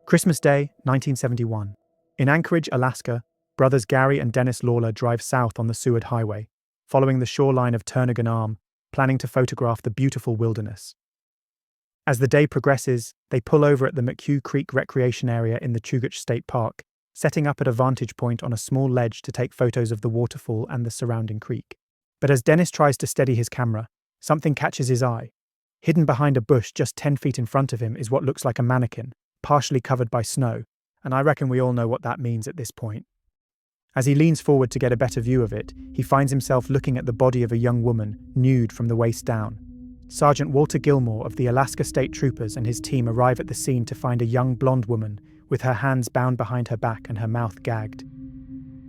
Christmas Day, 1971. In Anchorage, Alaska, brothers Gary and Dennis Lawler drive south on the Seward Highway, following the shoreline of Turnagain Arm, planning to photograph the beautiful wilderness. As the day progresses, they pull over at the McHugh Creek Recreation Area in the Chugach State Park, setting up at a vantage point on a small ledge to take photos of the waterfall and the surrounding creek. But as Dennis tries to steady his camera, something catches his eye. Hidden behind a bush just 10 feet in front of him is what looks like a mannequin, partially covered by snow, and I reckon we all know what that means at this point. As he leans forward to get a better view of it, he finds himself looking at the body of a young woman, nude from the waist down. Sergeant Walter Gilmore of the Alaska State Troopers and his team arrive at the scene to find a young blonde woman with her hands bound behind her back and her mouth gagged.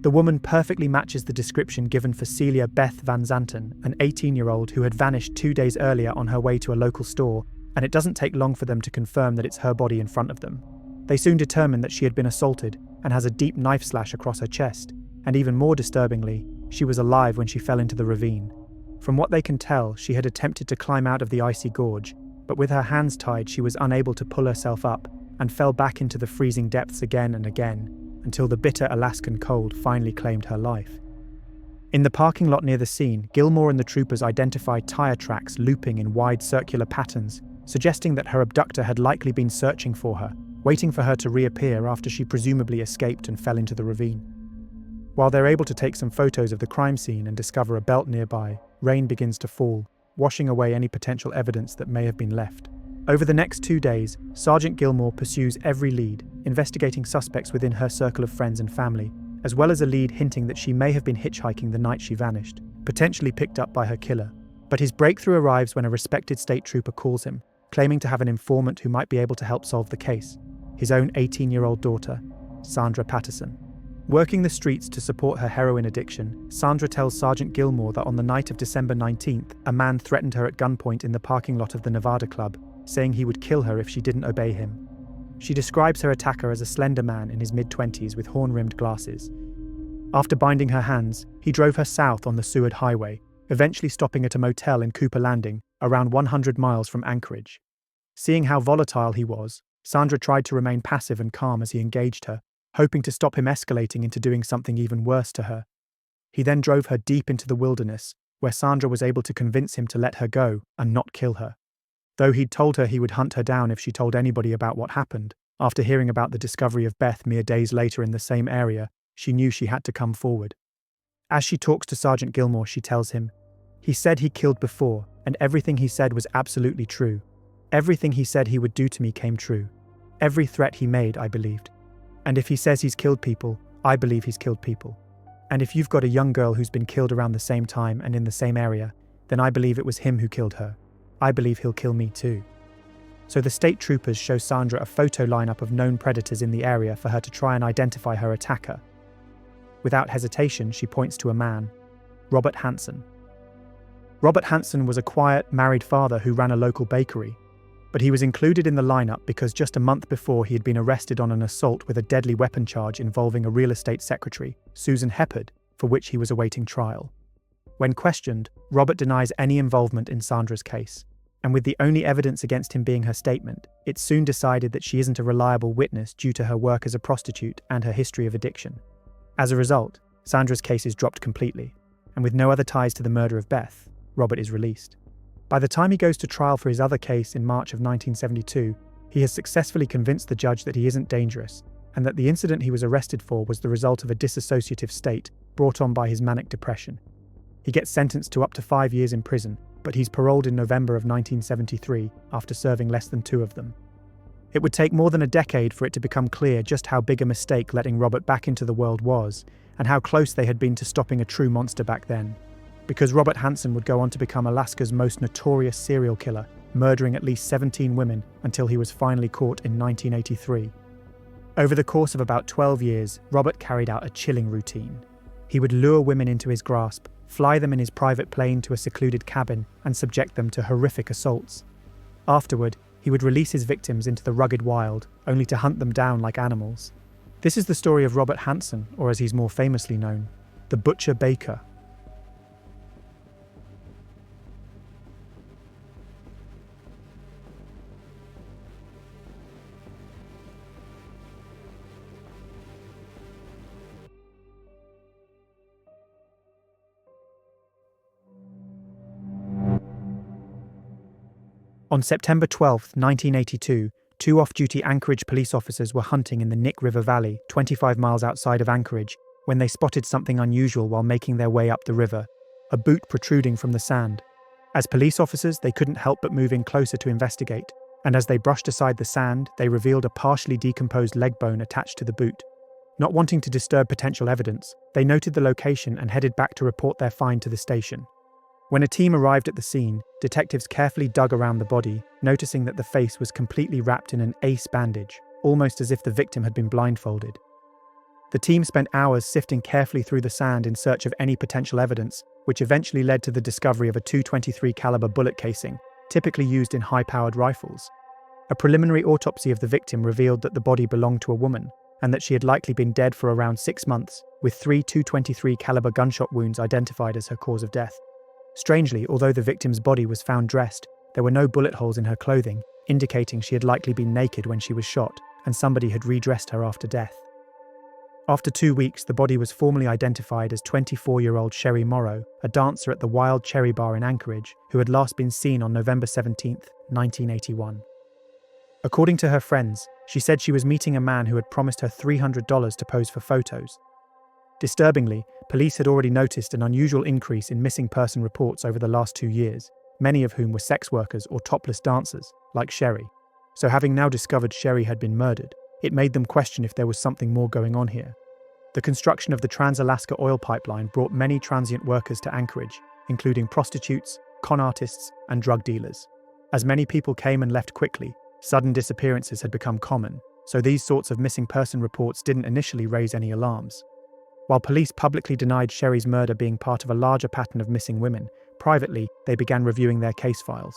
The woman perfectly matches the description given for Celia Beth Van Zanten, an 18-year-old who had vanished 2 days earlier on her way to a local store, and it doesn't take long for them to confirm that it's her body in front of them. They soon determine that she had been assaulted and has a deep knife slash across her chest, and even more disturbingly, she was alive when she fell into the ravine. From what they can tell, she had attempted to climb out of the icy gorge, but with her hands tied she was unable to pull herself up and fell back into the freezing depths again and again, until the bitter Alaskan cold finally claimed her life. In the parking lot near the scene, Gilmore and the troopers identified tire tracks looping in wide circular patterns, suggesting that her abductor had likely been searching for her, waiting for her to reappear after she presumably escaped and fell into the ravine. While they're able to take some photos of the crime scene and discover a belt nearby, rain begins to fall, washing away any potential evidence that may have been left. Over the next 2 days, Sergeant Gilmore pursues every lead, investigating suspects within her circle of friends and family, as well as a lead hinting that she may have been hitchhiking the night she vanished, potentially picked up by her killer. But his breakthrough arrives when a respected state trooper calls him, claiming to have an informant who might be able to help solve the case, his own 18-year-old daughter, Sandra Patterson. Working the streets to support her heroin addiction, Sandra tells Sergeant Gilmore that on the night of December 19th, a man threatened her at gunpoint in the parking lot of the Nevada Club, saying he would kill her if she didn't obey him. She describes her attacker as a slender man in his mid-20s with horn-rimmed glasses. After binding her hands, he drove her south on the Seward Highway, eventually stopping at a motel in Cooper Landing, around 100 miles from Anchorage. Seeing how volatile he was, Sandra tried to remain passive and calm as he engaged her, hoping to stop him escalating into doing something even worse to her. He then drove her deep into the wilderness, where Sandra was able to convince him to let her go and not kill her. Though he'd told her he would hunt her down if she told anybody about what happened, after hearing about the discovery of Beth mere days later in the same area, she knew she had to come forward. As she talks to Sergeant Gilmore, she tells him, "He said he killed before, and everything he said was absolutely true. Everything he said he would do to me came true. Every threat he made, I believed. And if he says he's killed people, I believe he's killed people. And if you've got a young girl who's been killed around the same time and in the same area, then I believe it was him who killed her. I believe he'll kill me too." So the state troopers show Sandra a photo lineup of known predators in the area for her to try and identify her attacker. Without hesitation, she points to a man, Robert Hansen. Robert Hansen was a quiet, married father who ran a local bakery, but he was included in the lineup because just a month before he had been arrested on an assault with a deadly weapon charge involving a real estate secretary, Susan Heppard, for which he was awaiting trial. When questioned, Robert denies any involvement in Sandra's case, and with the only evidence against him being her statement, it's soon decided that she isn't a reliable witness due to her work as a prostitute and her history of addiction. As a result, Sandra's case is dropped completely, and with no other ties to the murder of Beth, Robert is released. By the time he goes to trial for his other case in March of 1972, he has successfully convinced the judge that he isn't dangerous, and that the incident he was arrested for was the result of a dissociative state brought on by his manic depression. He gets sentenced to up to 5 years in prison, but he's paroled in November of 1973 after serving less than 2 of them. It would take more than a decade for it to become clear just how big a mistake letting Robert back into the world was, and how close they had been to stopping a true monster back then. Because Robert Hansen would go on to become Alaska's most notorious serial killer, murdering at least 17 women until he was finally caught in 1983. Over the course of about 12 years, Robert carried out a chilling routine. He would lure women into his grasp, fly them in his private plane to a secluded cabin, and subject them to horrific assaults. Afterward, he would release his victims into the rugged wild, only to hunt them down like animals. This is the story of Robert Hansen, or as he's more famously known, the Butcher Baker. On September 12, 1982, two off-duty Anchorage police officers were hunting in the Nick River Valley, 25 miles outside of Anchorage, when they spotted something unusual while making their way up the river, a boot protruding from the sand. As police officers, they couldn't help but move in closer to investigate, and as they brushed aside the sand, they revealed a partially decomposed leg bone attached to the boot. Not wanting to disturb potential evidence, they noted the location and headed back to report their find to the station. When a team arrived at the scene, detectives carefully dug around the body, noticing that the face was completely wrapped in an ace bandage, almost as if the victim had been blindfolded. The team spent hours sifting carefully through the sand in search of any potential evidence, which eventually led to the discovery of a .223 caliber bullet casing, typically used in high-powered rifles. A preliminary autopsy of the victim revealed that the body belonged to a woman, and that she had likely been dead for around 6 months, with 3 .223 caliber gunshot wounds identified as her cause of death. Strangely, although the victim's body was found dressed, there were no bullet holes in her clothing, indicating she had likely been naked when she was shot, and somebody had redressed her after death. After 2 weeks, the body was formally identified as 24-year-old Sherry Morrow, a dancer at the Wild Cherry Bar in Anchorage, who had last been seen on November 17, 1981. According to her friends, she said she was meeting a man who had promised her $300 to pose for photos. Disturbingly, police had already noticed an unusual increase in missing person reports over the last 2 years, many of whom were sex workers or topless dancers, like Sherry. So having now discovered Sherry had been murdered, it made them question if there was something more going on here. The construction of the Trans-Alaska oil pipeline brought many transient workers to Anchorage, including prostitutes, con artists, and drug dealers. As many people came and left quickly, sudden disappearances had become common, so these sorts of missing person reports didn't initially raise any alarms. While police publicly denied Sherry's murder being part of a larger pattern of missing women, privately they began reviewing their case files.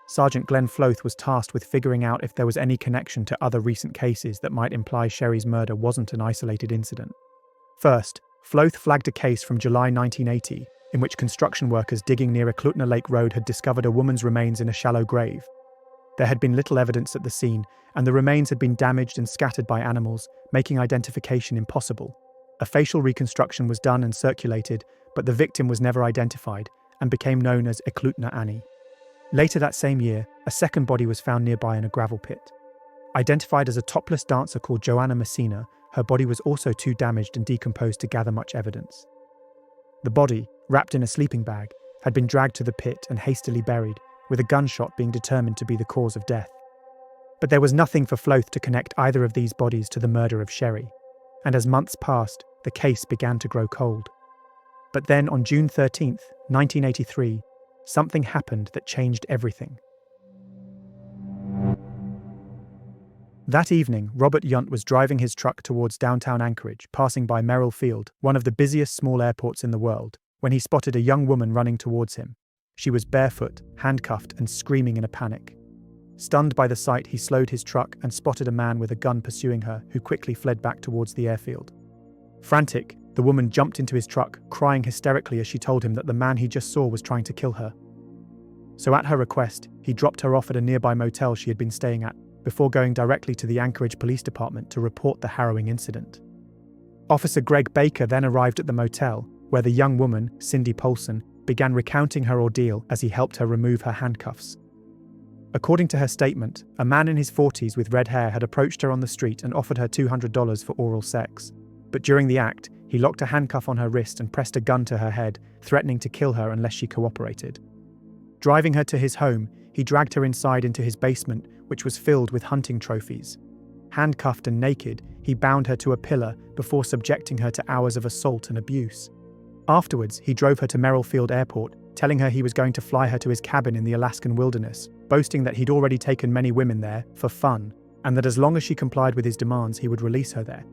Sergeant Glenn Floth was tasked with figuring out if there was any connection to other recent cases that might imply Sherry's murder wasn't an isolated incident. First, Floth flagged a case from July 1980, in which construction workers digging near Eklutna Lake Road had discovered a woman's remains in a shallow grave. There had been little evidence at the scene, and the remains had been damaged and scattered by animals, making identification impossible. A facial reconstruction was done and circulated, but the victim was never identified and became known as Eklutna Annie. Later that same year, a second body was found nearby in a gravel pit. Identified as a topless dancer called Joanna Messina, her body was also too damaged and decomposed to gather much evidence. The body, wrapped in a sleeping bag, had been dragged to the pit and hastily buried, with a gunshot being determined to be the cause of death. But there was nothing for Floth to connect either of these bodies to the murder of Sherry, and as months passed, the case began to grow cold. But then on June 13, 1983, something happened that changed everything. That evening, Robert Yunt was driving his truck towards downtown Anchorage, passing by Merrill Field, one of the busiest small airports in the world, when he spotted a young woman running towards him. She was barefoot, handcuffed, and screaming in a panic. Stunned by the sight, he slowed his truck and spotted a man with a gun pursuing her, who quickly fled back towards the airfield. Frantic, the woman jumped into his truck, crying hysterically as she told him that the man he just saw was trying to kill her. So at her request, he dropped her off at a nearby motel she had been staying at, before going directly to the Anchorage Police Department to report the harrowing incident. Officer Greg Baker then arrived at the motel, where the young woman, Cindy Pollson, began recounting her ordeal as he helped her remove her handcuffs. According to her statement, a man in his 40s with red hair had approached her on the street and offered her $200 for oral sex. But during the act, he locked a handcuff on her wrist and pressed a gun to her head, threatening to kill her unless she cooperated. Driving her to his home, he dragged her inside into his basement, which was filled with hunting trophies. Handcuffed and naked, he bound her to a pillar before subjecting her to hours of assault and abuse. Afterwards, he drove her to Merrill Field Airport, telling her he was going to fly her to his cabin in the Alaskan wilderness, boasting that he'd already taken many women there for fun, and that as long as she complied with his demands, he would release her there.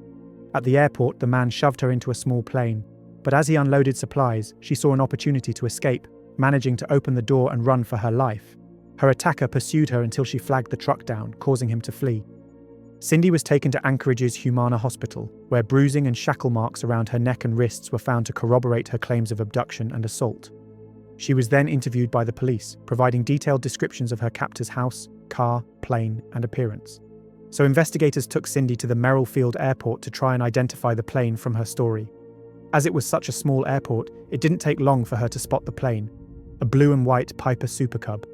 At the airport, the man shoved her into a small plane, but as he unloaded supplies, she saw an opportunity to escape, managing to open the door and run for her life. Her attacker pursued her until she flagged the truck down, causing him to flee. Cindy was taken to Anchorage's Humana Hospital, where bruising and shackle marks around her neck and wrists were found to corroborate her claims of abduction and assault. She was then interviewed by the police, providing detailed descriptions of her captor's house, car, plane, and appearance. So investigators took Cindy to the Merrill Field Airport to try and identify the plane from her story. As it was such a small airport, it didn't take long for her to spot the plane, a blue and white Piper Super Cub.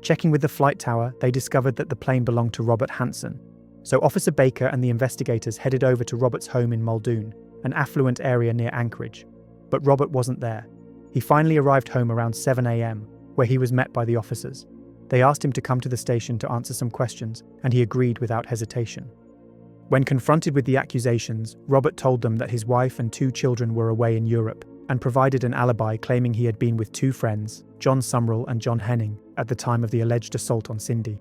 Checking with the flight tower, they discovered that the plane belonged to Robert Hansen. So Officer Baker and the investigators headed over to Robert's home in Muldoon, an affluent area near Anchorage. But Robert wasn't there. He finally arrived home around 7 a.m., where he was met by the officers. They asked him to come to the station to answer some questions, and he agreed without hesitation. When confronted with the accusations, Robert told them that his wife and 2 children were away in Europe, and provided an alibi claiming he had been with 2 friends, John Sumrall and John Henning, at the time of the alleged assault on Cindy.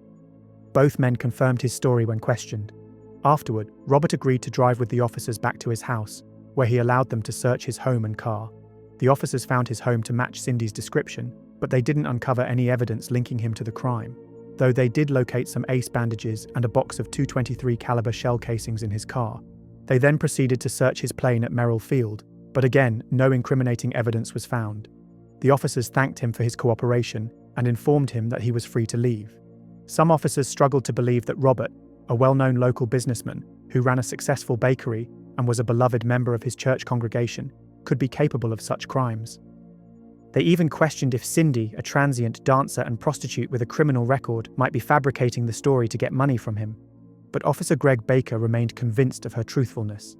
Both men confirmed his story when questioned. Afterward, Robert agreed to drive with the officers back to his house, where he allowed them to search his home and car. The officers found his home to match Cindy's description, but they didn't uncover any evidence linking him to the crime, though they did locate some ace bandages and a box of .223 caliber shell casings in his car. They then proceeded to search his plane at Merrill Field, but again, no incriminating evidence was found. The officers thanked him for his cooperation and informed him that he was free to leave. Some officers struggled to believe that Robert, a well-known local businessman who ran a successful bakery and was a beloved member of his church congregation, could be capable of such crimes. They even questioned if Cindy, a transient dancer and prostitute with a criminal record, might be fabricating the story to get money from him. But Officer Greg Baker remained convinced of her truthfulness.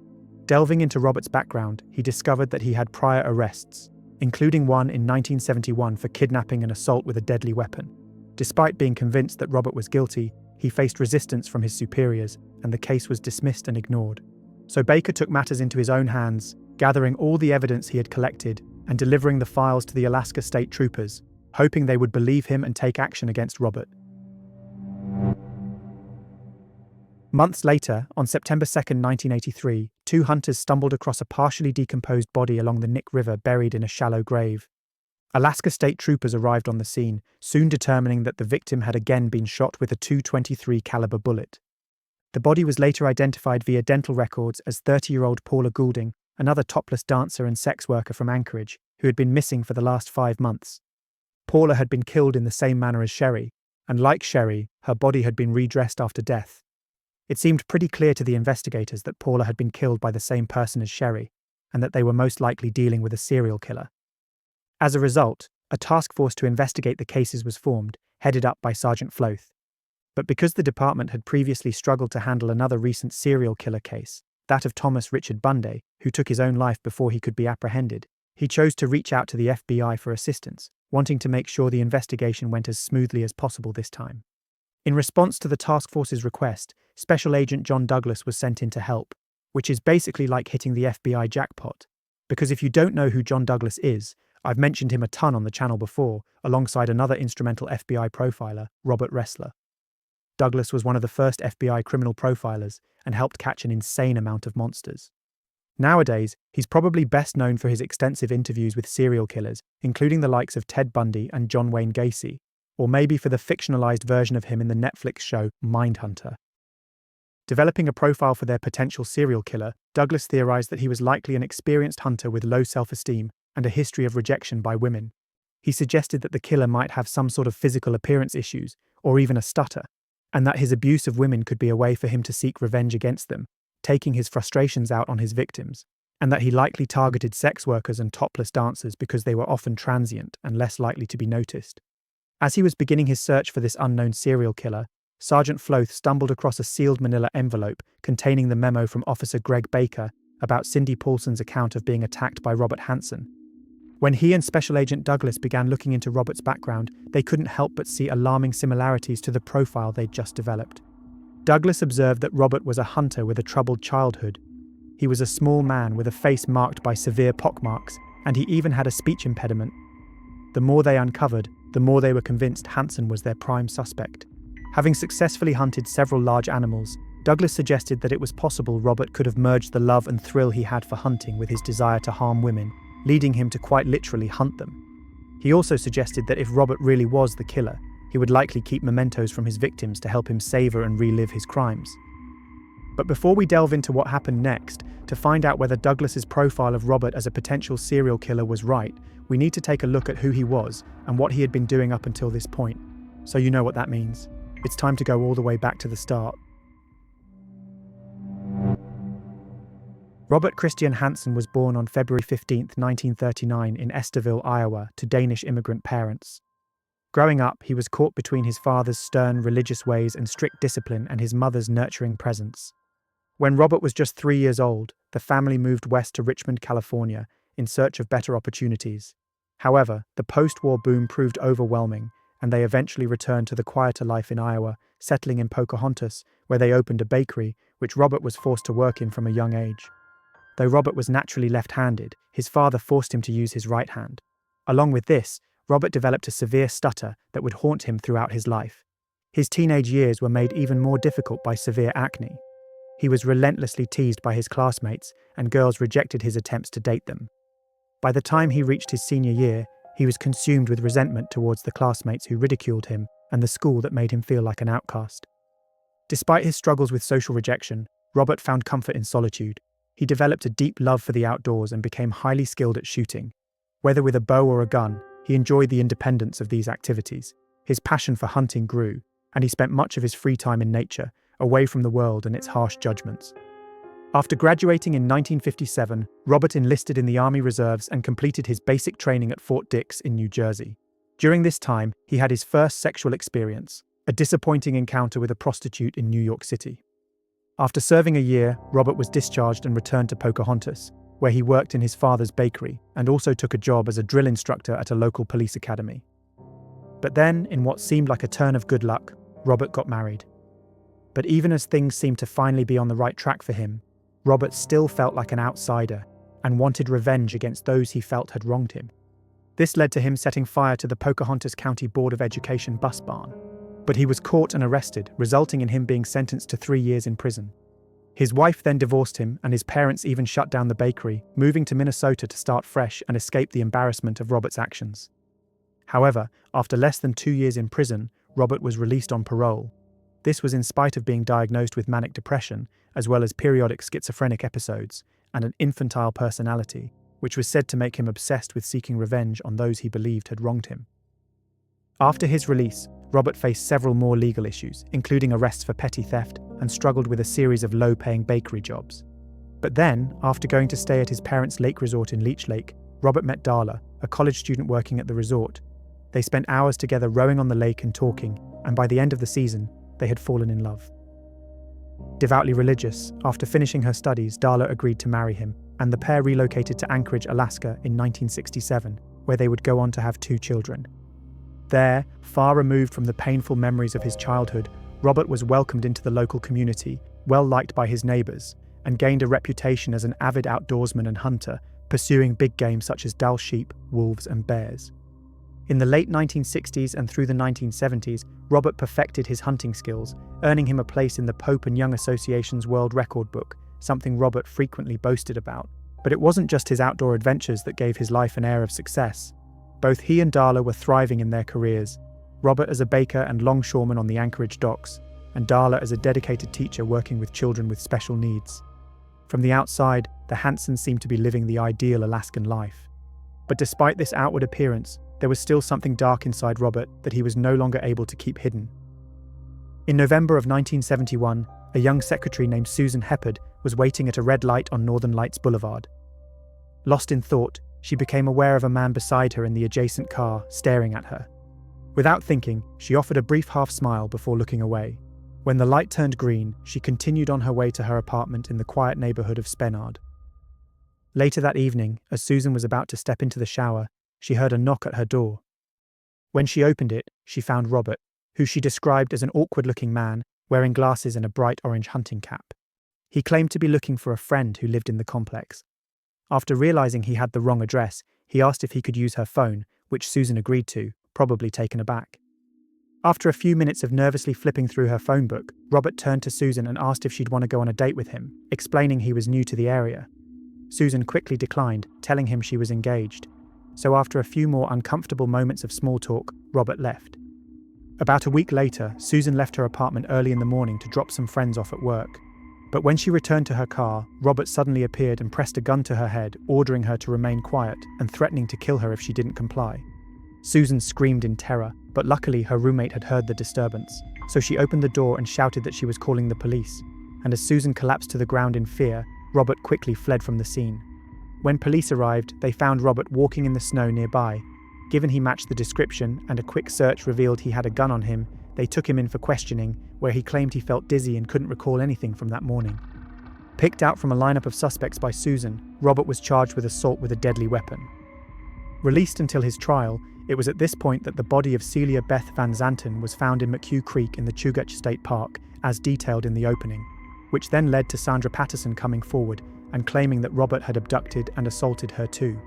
Delving into Robert's background, he discovered that he had prior arrests, including one in 1971 for kidnapping and assault with a deadly weapon. Despite being convinced that Robert was guilty, he faced resistance from his superiors, and the case was dismissed and ignored. So Baker took matters into his own hands, gathering all the evidence he had collected and delivering the files to the Alaska State Troopers, hoping they would believe him and take action against Robert. Months later, on September 2, 1983, 2 hunters stumbled across a partially decomposed body along the Nick River buried in a shallow grave. Alaska State Troopers arrived on the scene, soon determining that the victim had again been shot with a .223 caliber bullet. The body was later identified via dental records as 30-year-old Paula Goulding, another topless dancer and sex worker from Anchorage, who had been missing for the last 5 months. Paula had been killed in the same manner as Sherry, and like Sherry, her body had been redressed after death. It seemed pretty clear to the investigators that Paula had been killed by the same person as Sherry, and that they were most likely dealing with a serial killer. As a result, a task force to investigate the cases was formed, headed up by Sergeant Floth. But because the department had previously struggled to handle another recent serial killer case, that of Thomas Richard Bundy, who took his own life before he could be apprehended, he chose to reach out to the FBI for assistance, wanting to make sure the investigation went as smoothly as possible this time. In response to the task force's request, Special Agent John Douglas was sent in to help, which is basically like hitting the FBI jackpot. Because if you don't know who John Douglas is, I've mentioned him a ton on the channel before, alongside another instrumental FBI profiler, Robert Ressler. Douglas was one of the first FBI criminal profilers and helped catch an insane amount of monsters. Nowadays, he's probably best known for his extensive interviews with serial killers, including the likes of Ted Bundy and John Wayne Gacy, or maybe for the fictionalized version of him in the Netflix show Mindhunter. Developing a profile for their potential serial killer, Douglas theorized that he was likely an experienced hunter with low self-esteem and a history of rejection by women. He suggested that the killer might have some sort of physical appearance issues, or even a stutter, and that his abuse of women could be a way for him to seek revenge against them, taking his frustrations out on his victims, and that he likely targeted sex workers and topless dancers because they were often transient and less likely to be noticed. As he was beginning his search for this unknown serial killer, Sergeant Floth stumbled across a sealed manila envelope containing the memo from Officer Greg Baker about Cindy Pollson's account of being attacked by Robert Hansen. When he and Special Agent Douglas began looking into Robert's background, they couldn't help but see alarming similarities to the profile they'd just developed. Douglas observed that Robert was a hunter with a troubled childhood. He was a small man with a face marked by severe pockmarks, and he even had a speech impediment. The more they uncovered, the more they were convinced Hansen was their prime suspect. Having successfully hunted several large animals, Douglas suggested that it was possible Robert could have merged the love and thrill he had for hunting with his desire to harm women, leading him to quite literally hunt them. He also suggested that if Robert really was the killer, he would likely keep mementos from his victims to help him savor and relive his crimes. But before we delve into what happened next, to find out whether Douglas's profile of Robert as a potential serial killer was right, we need to take a look at who he was and what he had been doing up until this point. So you know what that means. It's time to go all the way back to the start. Robert Christian Hansen was born on February 15, 1939 in Esterville, Iowa, to Danish immigrant parents. Growing up, he was caught between his father's stern religious ways and strict discipline and his mother's nurturing presence. When Robert was just 3 years old, the family moved west to Richmond, California, in search of better opportunities. However, the post-war boom proved overwhelming, and they eventually returned to the quieter life in Iowa, settling in Pocahontas, where they opened a bakery, which Robert was forced to work in from a young age. Though Robert was naturally left-handed, his father forced him to use his right hand. Along with this, Robert developed a severe stutter that would haunt him throughout his life. His teenage years were made even more difficult by severe acne. He was relentlessly teased by his classmates, and girls rejected his attempts to date them. By the time he reached his senior year, he was consumed with resentment towards the classmates who ridiculed him and the school that made him feel like an outcast. Despite his struggles with social rejection, Robert found comfort in solitude. He developed a deep love for the outdoors and became highly skilled at shooting. Whether with a bow or a gun, he enjoyed the independence of these activities. His passion for hunting grew, and he spent much of his free time in nature, away from the world and its harsh judgments. After graduating in 1957, Robert enlisted in the Army Reserves and completed his basic training at Fort Dix in New Jersey. During this time, he had his first sexual experience, a disappointing encounter with a prostitute in New York City. After serving a year, Robert was discharged and returned to Pocahontas, where he worked in his father's bakery and also took a job as a drill instructor at a local police academy. But then, in what seemed like a turn of good luck, Robert got married. But even as things seemed to finally be on the right track for him, Robert still felt like an outsider and wanted revenge against those he felt had wronged him. This led to him setting fire to the Pocahontas County Board of Education bus barn. But he was caught and arrested, resulting in him being sentenced to 3 years in prison. His wife then divorced him, and his parents even shut down the bakery, moving to Minnesota to start fresh and escape the embarrassment of Robert's actions. However, after less than 2 years in prison, Robert was released on parole. This was in spite of being diagnosed with manic depression, as well as periodic schizophrenic episodes, and an infantile personality, which was said to make him obsessed with seeking revenge on those he believed had wronged him. After his release, Robert faced several more legal issues, including arrests for petty theft, and struggled with a series of low-paying bakery jobs. But then, after going to stay at his parents' lake resort in Leech Lake, Robert met Darla, a college student working at the resort. They spent hours together rowing on the lake and talking, and by the end of the season, they had fallen in love. Devoutly religious, after finishing her studies, Darla agreed to marry him, and the pair relocated to Anchorage, Alaska in 1967, where they would go on to have 2 children. There, far removed from the painful memories of his childhood, Robert was welcomed into the local community, well liked by his neighbours, and gained a reputation as an avid outdoorsman and hunter, pursuing big game such as Dall sheep, wolves and bears. In the late 1960s and through the 1970s, Robert perfected his hunting skills, earning him a place in the Pope and Young Association's World Record Book, something Robert frequently boasted about. But it wasn't just his outdoor adventures that gave his life an air of success. Both he and Darla were thriving in their careers, Robert as a baker and longshoreman on the Anchorage docks, and Darla as a dedicated teacher working with children with special needs. From the outside, the Hansens seemed to be living the ideal Alaskan life. But despite this outward appearance, there was still something dark inside Robert that he was no longer able to keep hidden. In November of 1971, a young secretary named Susan Heppard was waiting at a red light on Northern Lights Boulevard. Lost in thought, she became aware of a man beside her in the adjacent car, staring at her. Without thinking, she offered a brief half-smile before looking away. When the light turned green, she continued on her way to her apartment in the quiet neighborhood of Spenard. Later that evening, as Susan was about to step into the shower, she heard a knock at her door. When she opened it, she found Robert, who she described as an awkward-looking man, wearing glasses and a bright orange hunting cap. He claimed to be looking for a friend who lived in the complex. After realizing he had the wrong address, he asked if he could use her phone, which Susan agreed to, probably taken aback. After a few minutes of nervously flipping through her phone book, Robert turned to Susan and asked if she'd want to go on a date with him, explaining he was new to the area. Susan quickly declined, telling him she was engaged. So after a few more uncomfortable moments of small talk, Robert left. About a week later, Susan left her apartment early in the morning to drop some friends off at work. But when she returned to her car, Robert suddenly appeared and pressed a gun to her head, ordering her to remain quiet and threatening to kill her if she didn't comply. Susan screamed in terror, but luckily her roommate had heard the disturbance, so she opened the door and shouted that she was calling the police. And as Susan collapsed to the ground in fear, Robert quickly fled from the scene. When police arrived, they found Robert walking in the snow nearby. Given he matched the description and a quick search revealed he had a gun on him, they took him in for questioning, where he claimed he felt dizzy and couldn't recall anything from that morning. Picked out from a lineup of suspects by Susan, Robert was charged with assault with a deadly weapon. Released until his trial, it was at this point that the body of Celia Beth Van Zanten was found in McHugh Creek in the Chugach State Park, as detailed in the opening, which then led to Sandra Patterson coming forward and claiming that Robert had abducted and assaulted her too.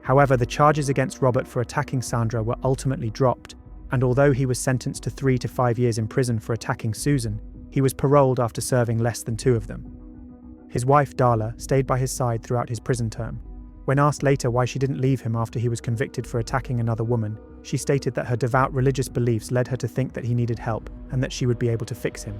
However, the charges against Robert for attacking Sandra were ultimately dropped, and although he was sentenced to 3 to 5 years in prison for attacking Susan, he was paroled after serving less than 2 of them. His wife, Darla, stayed by his side throughout his prison term. When asked later why she didn't leave him after he was convicted for attacking another woman, she stated that her devout religious beliefs led her to think that he needed help and that she would be able to fix him.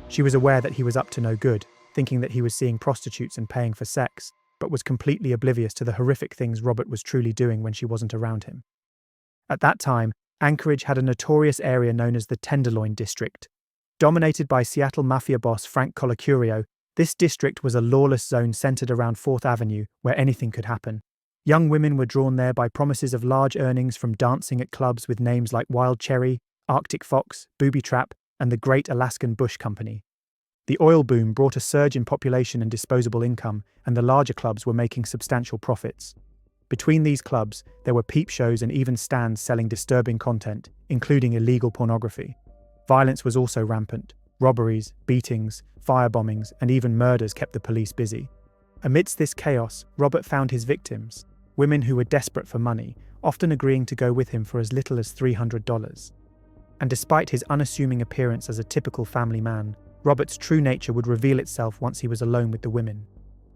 She was aware that he was up to no good, thinking that he was seeing prostitutes and paying for sex, but was completely oblivious to the horrific things Robert was truly doing when she wasn't around him. At that time, Anchorage had a notorious area known as the Tenderloin District. Dominated by Seattle Mafia boss Frank Colacurio, this district was a lawless zone centered around 4th Avenue, where anything could happen. Young women were drawn there by promises of large earnings from dancing at clubs with names like Wild Cherry, Arctic Fox, Booby Trap, and the Great Alaskan Bush Company. The oil boom brought a surge in population and disposable income, and the larger clubs were making substantial profits. Between these clubs, there were peep shows and even stands selling disturbing content, including illegal pornography. Violence was also rampant. Robberies, beatings, firebombings, and even murders kept the police busy. Amidst this chaos, Robert found his victims, women who were desperate for money, often agreeing to go with him for as little as $300. And despite his unassuming appearance as a typical family man, Robert's true nature would reveal itself once he was alone with the women.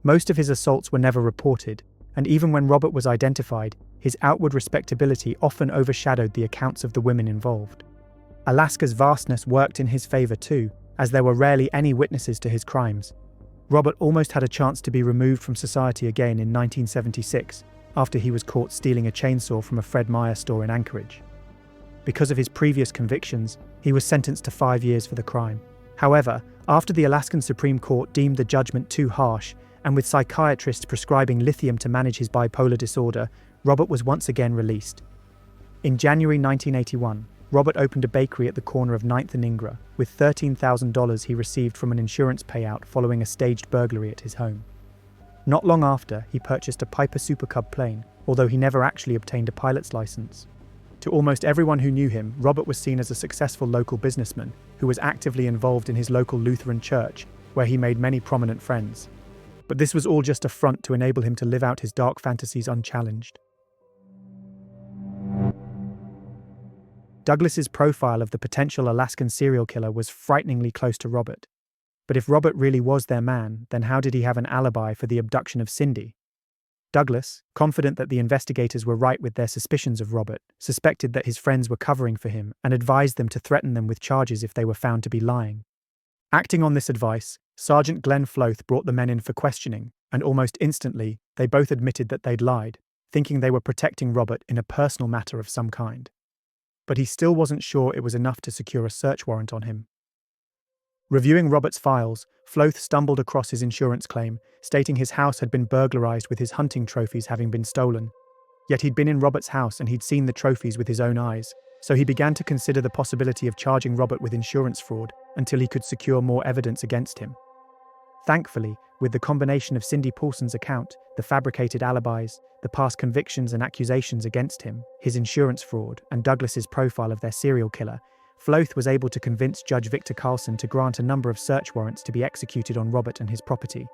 Most of his assaults were never reported, and even when Robert was identified, his outward respectability often overshadowed the accounts of the women involved. Alaska's vastness worked in his favor too, as there were rarely any witnesses to his crimes. Robert almost had a chance to be removed from society again in 1976, after he was caught stealing a chainsaw from a Fred Meyer store in Anchorage. Because of his previous convictions, he was sentenced to 5 years for the crime. However, after the Alaskan Supreme Court deemed the judgment too harsh, and with psychiatrists prescribing lithium to manage his bipolar disorder, Robert was once again released. In January 1981, Robert opened a bakery at the corner of 9th and Ingra, with $13,000 he received from an insurance payout following a staged burglary at his home. Not long after, he purchased a Piper Super Cub plane, although he never actually obtained a pilot's license. To almost everyone who knew him, Robert was seen as a successful local businessman who was actively involved in his local Lutheran church, where he made many prominent friends. But this was all just a front to enable him to live out his dark fantasies unchallenged. Douglas's profile of the potential Alaskan serial killer was frighteningly close to Robert. But if Robert really was their man, then how did he have an alibi for the abduction of Cindy? Douglas, confident that the investigators were right with their suspicions of Robert, suspected that his friends were covering for him and advised them to threaten them with charges if they were found to be lying. Acting on this advice, Sergeant Glenn Floth brought the men in for questioning, and almost instantly, they both admitted that they'd lied, thinking they were protecting Robert in a personal matter of some kind. But he still wasn't sure it was enough to secure a search warrant on him. Reviewing Robert's files, Floth stumbled across his insurance claim, stating his house had been burglarized with his hunting trophies having been stolen. Yet he'd been in Robert's house and he'd seen the trophies with his own eyes, so he began to consider the possibility of charging Robert with insurance fraud until he could secure more evidence against him. Thankfully, with the combination of Cindy Pollson's account, the fabricated alibis, the past convictions and accusations against him, his insurance fraud, and Douglas's profile of their serial killer, Floth was able to convince Judge Victor Carlson to grant a number of search warrants to be executed on Robert and his property.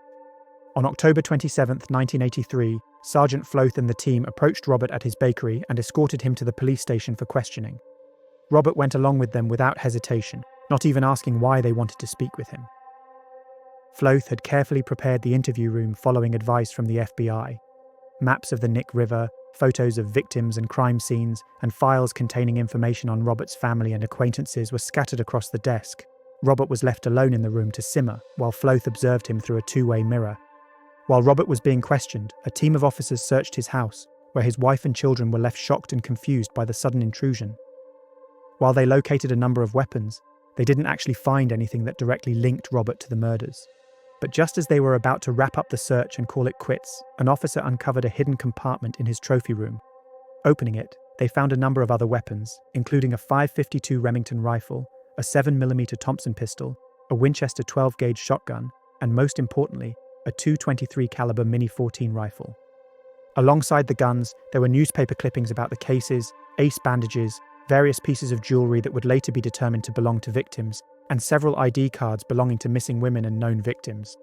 On October 27, 1983, Sergeant Floth and the team approached Robert at his bakery and escorted him to the police station for questioning. Robert went along with them without hesitation, not even asking why they wanted to speak with him. Floth had carefully prepared the interview room following advice from the FBI. Maps of the Nick River, photos of victims and crime scenes, and files containing information on Robert's family and acquaintances were scattered across the desk. Robert was left alone in the room to simmer, while Floth observed him through a two-way mirror. While Robert was being questioned, a team of officers searched his house, where his wife and children were left shocked and confused by the sudden intrusion. While they located a number of weapons, they didn't actually find anything that directly linked Robert to the murders. But just as they were about to wrap up the search and call it quits, an officer uncovered a hidden compartment in his trophy room. Opening it, they found a number of other weapons, including a .552 Remington rifle, a 7mm Thompson pistol, a Winchester 12-gauge shotgun, and most importantly, a .223 caliber Mini-14 rifle. Alongside the guns, there were newspaper clippings about the cases, ace bandages, various pieces of jewelry that would later be determined to belong to victims, and several ID cards belonging to missing women and known victims.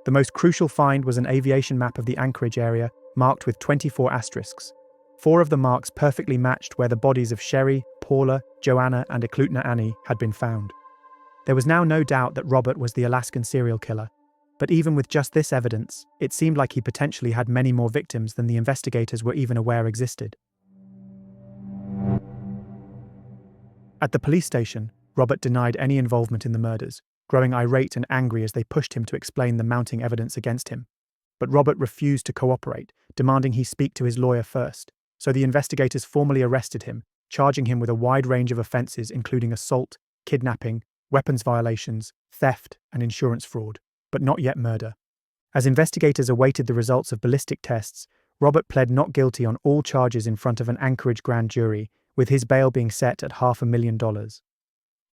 The most crucial find was an aviation map of the Anchorage area, marked with 24 asterisks. 4 of the marks perfectly matched where the bodies of Sherry, Paula, Joanna, and Eklutna Annie had been found. There was now no doubt that Robert was the Alaskan serial killer, but even with just this evidence, it seemed like he potentially had many more victims than the investigators were even aware existed. At the police station, Robert denied any involvement in the murders, growing irate and angry as they pushed him to explain the mounting evidence against him. But Robert refused to cooperate, demanding he speak to his lawyer first, so the investigators formally arrested him, charging him with a wide range of offences including assault, kidnapping, weapons violations, theft, and insurance fraud, but not yet murder. As investigators awaited the results of ballistic tests, Robert pled not guilty on all charges in front of an Anchorage grand jury, with his bail being set at $500,000.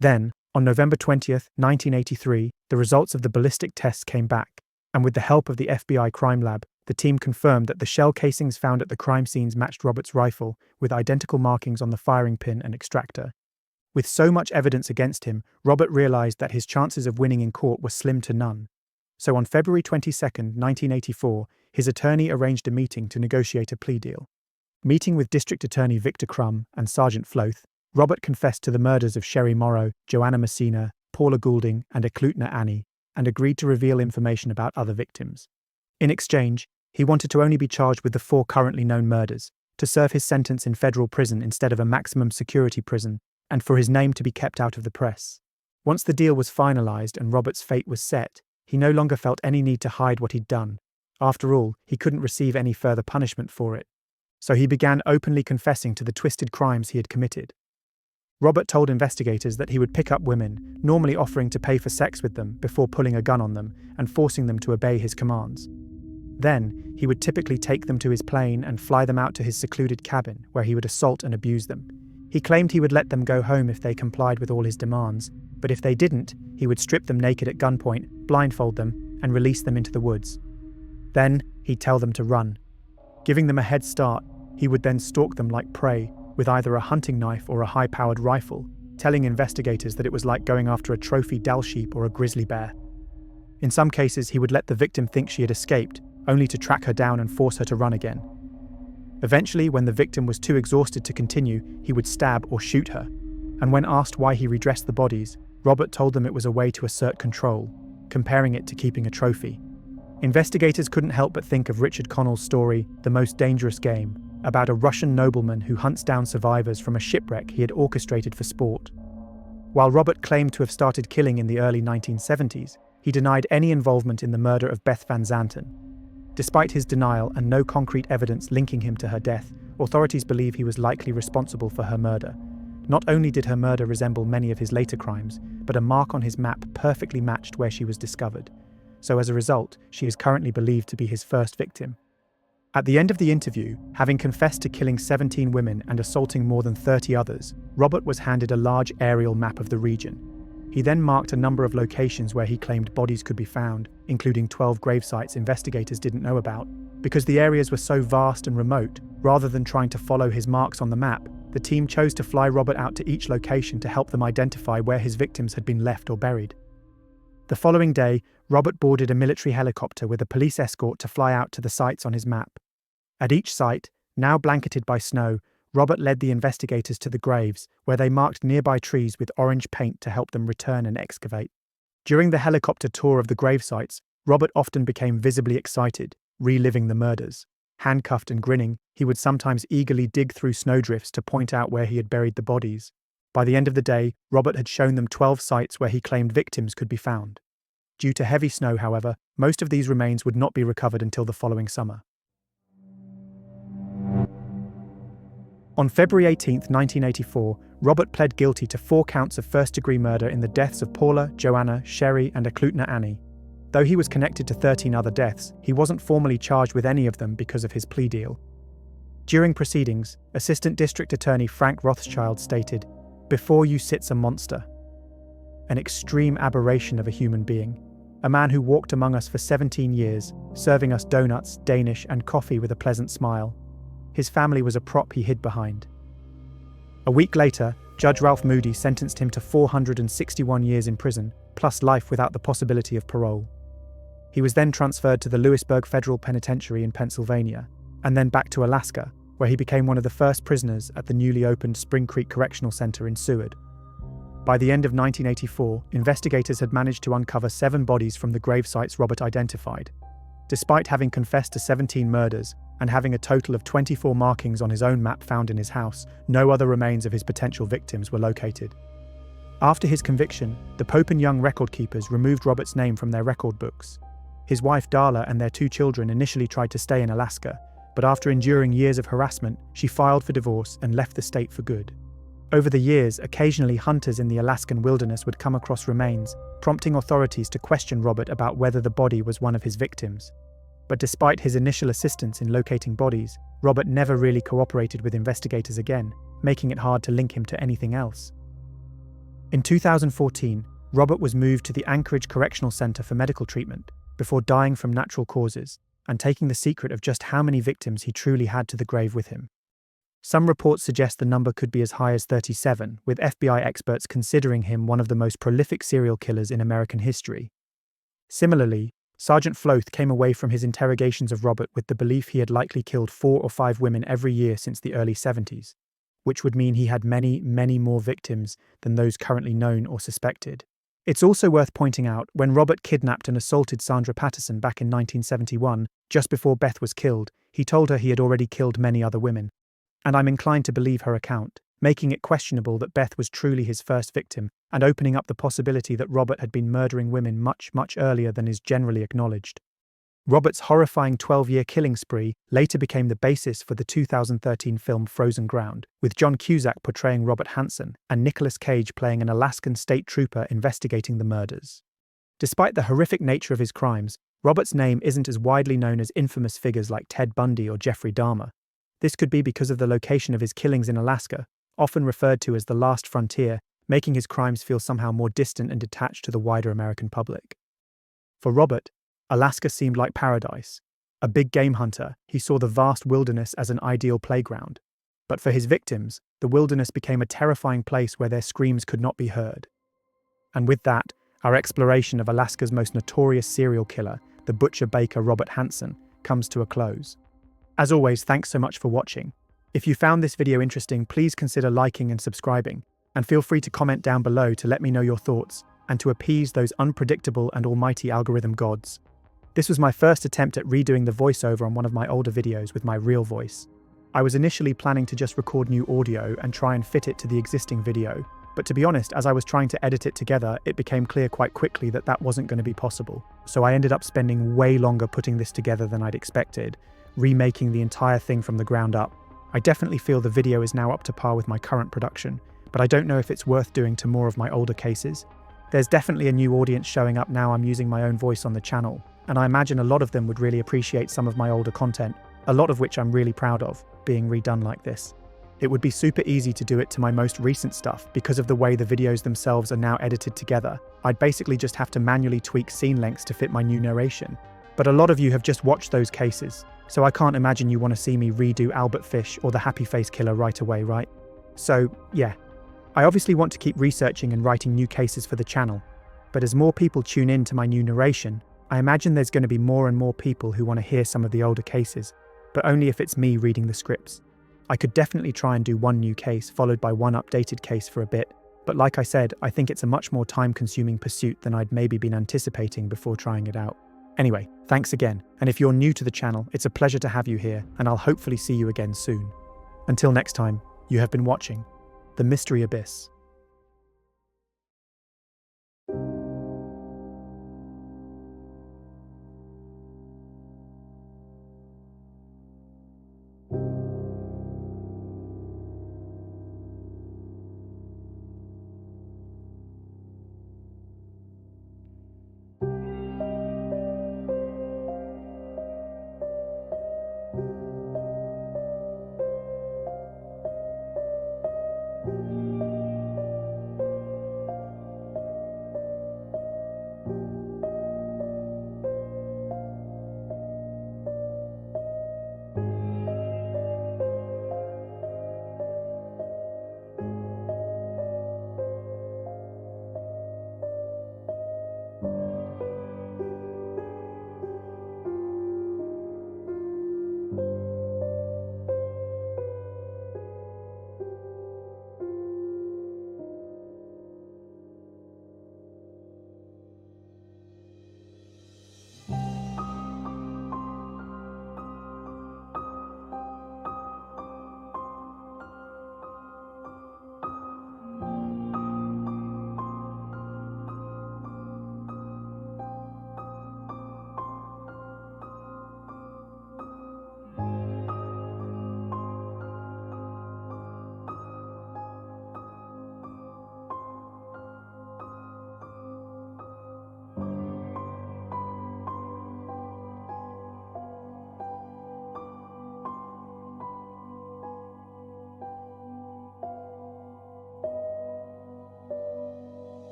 Then, on November 20th, 1983, the results of the ballistic tests came back, and with the help of the FBI crime lab, the team confirmed that the shell casings found at the crime scenes matched Robert's rifle, with identical markings on the firing pin and extractor. With so much evidence against him, Robert realized that his chances of winning in court were slim to none. So on February 22, 1984, his attorney arranged a meeting to negotiate a plea deal. Meeting with District Attorney Victor Crum and Sergeant Floth, Robert confessed to the murders of Sherry Morrow, Joanna Messina, Paula Goulding, and Eklutna Annie, and agreed to reveal information about other victims. In exchange, he wanted to only be charged with the 4 currently known murders, to serve his sentence in federal prison instead of a maximum security prison, and for his name to be kept out of the press. Once the deal was finalized and Robert's fate was set, he no longer felt any need to hide what he'd done. After all, he couldn't receive any further punishment for it. So he began openly confessing to the twisted crimes he had committed. Robert told investigators that he would pick up women, normally offering to pay for sex with them before pulling a gun on them and forcing them to obey his commands. Then, he would typically take them to his plane and fly them out to his secluded cabin, where he would assault and abuse them. He claimed he would let them go home if they complied with all his demands, but if they didn't, he would strip them naked at gunpoint, blindfold them, and release them into the woods. Then, he'd tell them to run. Giving them a head start, he would then stalk them like prey, with either a hunting knife or a high-powered rifle, telling investigators that it was like going after a trophy Dall sheep or a grizzly bear. In some cases, he would let the victim think she had escaped, only to track her down and force her to run again. Eventually, when the victim was too exhausted to continue, he would stab or shoot her. And when asked why he redressed the bodies, Robert told them it was a way to assert control, comparing it to keeping a trophy. Investigators couldn't help but think of Richard Connell's story, The Most Dangerous Game, about a Russian nobleman who hunts down survivors from a shipwreck he had orchestrated for sport. While Robert claimed to have started killing in the early 1970s, he denied any involvement in the murder of Beth Van Zanten. Despite his denial and no concrete evidence linking him to her death, authorities believe he was likely responsible for her murder. Not only did her murder resemble many of his later crimes, but a mark on his map perfectly matched where she was discovered. So as a result, she is currently believed to be his first victim. At the end of the interview, having confessed to killing 17 women and assaulting more than 30 others, Robert was handed a large aerial map of the region. He then marked a number of locations where he claimed bodies could be found, including 12 grave sites investigators didn't know about. Because the areas were so vast and remote, rather than trying to follow his marks on the map, the team chose to fly Robert out to each location to help them identify where his victims had been left or buried. The following day, Robert boarded a military helicopter with a police escort to fly out to the sites on his map. At each site, now blanketed by snow, Robert led the investigators to the graves, where they marked nearby trees with orange paint to help them return and excavate. During the helicopter tour of the grave sites, Robert often became visibly excited, reliving the murders. Handcuffed and grinning, he would sometimes eagerly dig through snowdrifts to point out where he had buried the bodies. By the end of the day, Robert had shown them 12 sites where he claimed victims could be found. Due to heavy snow, however, most of these remains would not be recovered until the following summer. On February 18, 1984, Robert pled guilty to 4 counts of first-degree murder in the deaths of Paula, Joanna, Sherry, and Eklutna Annie. Though he was connected to 13 other deaths, he wasn't formally charged with any of them because of his plea deal. During proceedings, Assistant District Attorney Frank Rothschild stated, "Before you sits a monster. An extreme aberration of a human being. A man who walked among us for 17 years, serving us donuts, Danish, and coffee with a pleasant smile. His family was a prop he hid behind." A week later, Judge Ralph Moody sentenced him to 461 years in prison, plus life without the possibility of parole. He was then transferred to the Lewisburg Federal Penitentiary in Pennsylvania, and then back to Alaska, where he became one of the first prisoners at the newly opened Spring Creek Correctional Center in Seward. By the end of 1984, investigators had managed to uncover 7 bodies from the grave sites Robert identified. Despite having confessed to 17 murders and having a total of 24 markings on his own map found in his house, no other remains of his potential victims were located. After his conviction, the Pope and Young record keepers removed Robert's name from their record books. His wife Darla and their 2 children initially tried to stay in Alaska, but after enduring years of harassment, she filed for divorce and left the state for good. Over the years, occasionally hunters in the Alaskan wilderness would come across remains, prompting authorities to question Robert about whether the body was one of his victims. But despite his initial assistance in locating bodies, Robert never really cooperated with investigators again, making it hard to link him to anything else. In 2014, Robert was moved to the Anchorage Correctional Center for medical treatment, before dying from natural causes, and taking the secret of just how many victims he truly had to the grave with him. Some reports suggest the number could be as high as 37, with FBI experts considering him one of the most prolific serial killers in American history. Similarly, Sergeant Floth came away from his interrogations of Robert with the belief he had likely killed 4 or 5 women every year since the early 70s, which would mean he had many, many more victims than those currently known or suspected. It's also worth pointing out, when Robert kidnapped and assaulted Sandra Patterson back in 1971, just before Beth was killed, he told her he had already killed many other women. And I'm inclined to believe her account, making it questionable that Beth was truly his first victim, and opening up the possibility that Robert had been murdering women much, much earlier than is generally acknowledged. Robert's horrifying 12-year killing spree later became the basis for the 2013 film Frozen Ground, with John Cusack portraying Robert Hansen and Nicolas Cage playing an Alaskan state trooper investigating the murders. Despite the horrific nature of his crimes, Robert's name isn't as widely known as infamous figures like Ted Bundy or Jeffrey Dahmer. This could be because of the location of his killings in Alaska, often referred to as the last frontier, making his crimes feel somehow more distant and detached to the wider American public. For Robert, Alaska seemed like paradise. A big game hunter, he saw the vast wilderness as an ideal playground. But for his victims, the wilderness became a terrifying place where their screams could not be heard. And with that, our exploration of Alaska's most notorious serial killer, the butcher-baker Robert Hansen, comes to a close. As always, thanks so much for watching. If you found this video interesting, please consider liking and subscribing, and feel free to comment down below to let me know your thoughts, and to appease those unpredictable and almighty algorithm gods. This was my first attempt at redoing the voiceover on one of my older videos with my real voice. I was initially planning to just record new audio and try and fit it to the existing video, but to be honest, as I was trying to edit it together, it became clear quite quickly that that wasn't going to be possible. So I ended up spending way longer putting this together than I'd expected, remaking the entire thing from the ground up. I definitely feel the video is now up to par with my current production, but I don't know if it's worth doing to more of my older cases. There's definitely a new audience showing up now I'm using my own voice on the channel, and I imagine a lot of them would really appreciate some of my older content, a lot of which I'm really proud of, being redone like this. It would be super easy to do it to my most recent stuff because of the way the videos themselves are now edited together. I'd basically just have to manually tweak scene lengths to fit my new narration. But a lot of you have just watched those cases, so I can't imagine you want to see me redo Albert Fish or the Happy Face Killer right away, right? So, yeah. I obviously want to keep researching and writing new cases for the channel, but as more people tune in to my new narration, I imagine there's going to be more and more people who want to hear some of the older cases, but only if it's me reading the scripts. I could definitely try and do one new case followed by one updated case for a bit, but like I said, I think it's a much more time-consuming pursuit than I'd maybe been anticipating before trying it out. Anyway, thanks again, and if you're new to the channel, it's a pleasure to have you here, and I'll hopefully see you again soon. Until next time, you have been watching The Mystery Abyss.